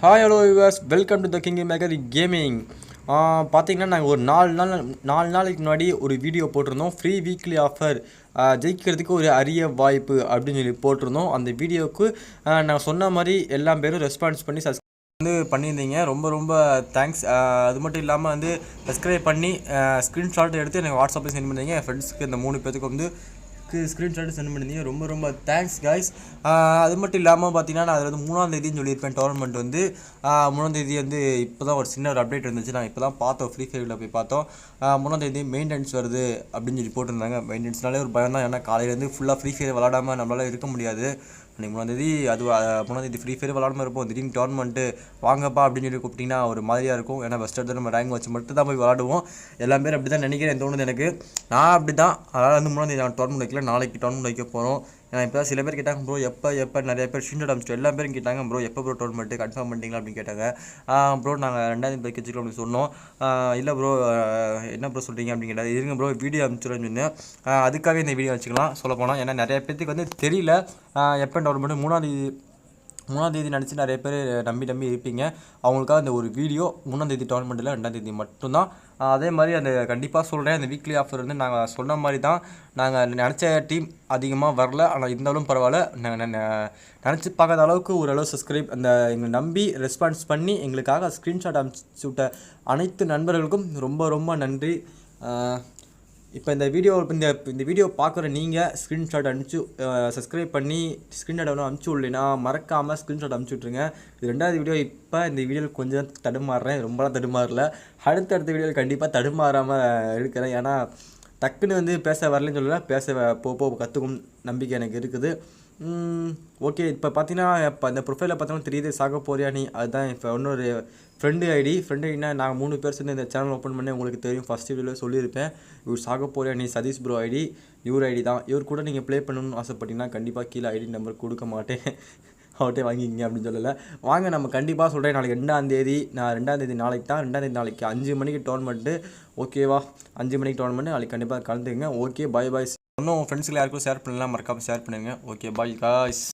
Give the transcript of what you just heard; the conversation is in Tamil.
Hi hello viewers, welcome to the king maker gaming. பார்த்தீங்கன்னா நாங்கள் ஒரு 4 நாளைக்கு முன்னாடி ஒரு வீடியோ போட்டிருந்தோம். ஃப்ரீ வீக்லி ஆஃபர், ஜெயிக்கிறதுக்கு ஒரு அரிய வாய்ப்பு அப்படின்னு சொல்லி போட்டிருந்தோம். அந்த வீடியோவுக்கு நாங்கள் சொன்ன மாதிரி எல்லா பேரும் ரெஸ்பான்ஸ் பண்ணி பண்ணியிருந்தீங்க. ரொம்ப ரொம்ப தேங்க்ஸ். அது மட்டும் இல்லாமல் சப்ஸ்கிரைப் பண்ணி ஸ்க்ரீன்ஷாட் எடுத்து எனக்கு வாட்ஸ்அப்பில் சென்ட் பண்ணிங்க. என் ஃப்ரெண்ட்ஸுக்கு இந்த 3 பேருக்கு ஸ்க்ரீன்ஷாட் சென்ட் பண்ணியிருந்தீங்க. ரொம்ப ரொம்ப தேங்க்ஸ் கைஸ். அது மட்டும் இல்லாமல் பார்த்தீங்கன்னா நான் அதில் 3ஆம் தேதின்னு சொல்லியிருப்பேன். டோர்னமெண்ட் 3ஆம் தேதி இப்போ தான் ஒரு சின்ன ஒரு அப்டேட் இருந்துச்சு. நான் இப்போ தான் பார்த்தோம், ஃப்ரீ ஃபயரில் போய் பார்த்தோம். 3ஆம் தேதி மெயின்டெனன்ஸ் வருது அப்படின்னு சொல்லி போட்டிருந்தாங்க. மெயின்டெனன்ஸ்னாலே ஒரு பயம் தான். ஏன்னா காலையிலேருந்து ஃபுல்லாக ஃப்ரீ ஃபயர் விளாடாமல் நம்மளால் இருக்க முடியாது. அன்றைக்கி 3ஆம் தேதி 3ஆம் தேதி ஃப்ரீ ஃபயர் விளாடாமல் இருப்போம். திடீர்னு டோர்னமெண்ட்டு வாங்கப்பா அப்படின்னு சொல்லி கூப்பிட்டிங்கன்னா ஒரு மாதிரியாக இருக்கும். ஏன்னா ஃபஸ்ட் எடுத்து நம்ம ரேங்க் வச்சு மட்டும் தான் போய் விளாடுவோம். எல்லா பேரும் அப்படி தான் நினைக்கிறேன், தோணுது எனக்கு. நான் அப்படி தான். அதனால் 3ஆம் தேதி நான் டோர்னமெண்ட் வைக்கல, நாளைக்கு டோர்னமெண்ட் வைக்க போகிறோம். ஏன்னா இப்போ சில பேர் கேட்டாங்க, ப்ரோ எப்போ நிறைய பேர் ஸ்க்ரீன்ஷாட் அனுப்பிச்சிட்டு எல்லா பேரும் கேட்டாங்க, ப்ரோ எப்போ ப்ரோ டோர்னமெண்ட்டு கன்ஃபார்ம் பண்ணிட்டீங்களா அப்படின்னு கேட்டாங்க. ப்ரோ நாங்கள் 2ஆம் தேதி பைக் வச்சுக்கலாம் அப்படின்னு சொன்னோம். இல்லை ப்ரோ என்ன ப்ரோ சொல்கிறீங்க அப்படின்னு கேட்டாங்க. இருங்க ப்ரோ வீடியோ அனுப்பிச்சிடுறேன்னு சொன்னேன். அதுக்காகவே இந்த வீடியோ வச்சுக்கலாம் சொல்ல போனால். ஏன்னா நிறைய பேருக்கு தெரியல எப்போ டோர்னமெண்ட்டு 3ஆம் தேதி நினச்சி நிறைய பேர் நம்பி இருப்பீங்க. அவங்களுக்காக அந்த ஒரு வீடியோ 3ஆம் தேதி டோர்னமெண்ட்டில் 2ஆம் தேதி மட்டும்தான். அதே மாதிரி கண்டிப்பாக சொல்கிறேன், அந்த வீக்லி ஆஃபர் நாங்கள் சொன்ன மாதிரி தான். நாங்கள் நினச்ச டீம் அதிகமாக வரல, ஆனால் இருந்தாலும் பரவாயில்ல. நாங்கள் நினச்சி பார்க்காத அளவுக்கு ஓரளவு சப்ஸ்கிரைப் எங்களை நம்பி ரெஸ்பான்ஸ் பண்ணி எங்களுக்காக ஸ்க்ரீன்ஷாட் அனுப்பிச்சு விட்ட அனைத்து நண்பர்களுக்கும் ரொம்ப ரொம்ப நன்றி. இப்போ இந்த வீடியோ பார்க்குற நீங்கள் ஸ்க்ரீன்ஷாட் அனுப்பிச்சு சப்ஸ்கிரைப் பண்ணி ஸ்க்ரீன்ஷாட் அனுப்பிச்சு விடலைன்னா மறக்காமல் ஸ்க்ரீன்ஷாட் அனுப்பிச்சி விட்ருங்க. இது 2வது வீடியோ. இப்போ இந்த வீடியோவில் கொஞ்சம் தடுமாறுறேன், ரொம்பலாம் தடுமாறல. அடுத்த வீடியோவில் கண்டிப்பாக தடுமாறாமல் இருக்கிறேன். ஏன்னா டக்குன்னு பேச வரலன்னு சொல்லல, பேச போக கற்றுக்கும் நம்பிக்கை எனக்கு இருக்குது. ஓகே, இப்போ பார்த்தீங்கன்னா இப்போ இந்த ப்ரொஃபைலில் பார்த்தோம்னா தெரியுது சாக போறியா நீ. அதுதான் இப்போ இன்னொரு ஃப்ரெண்டு ஐடினா நாங்கள் 3 பேர் சேர்ந்து இந்த சேனல் ஓப்பன் பண்ணி உங்களுக்கு தெரியும். ஃபஸ்ட் வீடியோவில் சொல்லியிருப்பேன், இவர் சாக போறியா நீ சதீஷ் ப்ரோ ஐடி, இவர் ஐடி தான். இவர் கூட நீங்கள் ப்ளே பண்ணணும்னு ஆசைப்பட்டீங்கன்னா கண்டிப்பாக கீழே ஐடி நம்பர் கொடுக்க மாட்டேன், அவர்கிட்டே வாங்கிக்கிங்க அப்படின்னு சொல்லலை. வாங்க நம்ம கண்டிப்பாக சொல்கிறேன். நாளைக்கு 2ஆம் தேதி நாளைக்கு தான். 2ஆம் தேதி நாளைக்கு 5 மணிக்கு டோர்னமெண்ட்டு. ஓகேவா? 5 மணிக்கு டோர்னமெண்ட்டு நாளைக்கு கண்டிப்பாக கலந்துக்குங்க. ஓகே, பாய் பாய். இன்னும் ஃப்ரெண்ட்ஸுக்கு யாருக்கும் ஷேர் பண்ணலாம், மறக்காமல் ஷேர் பண்ணுங்கள். Okay, bye guys.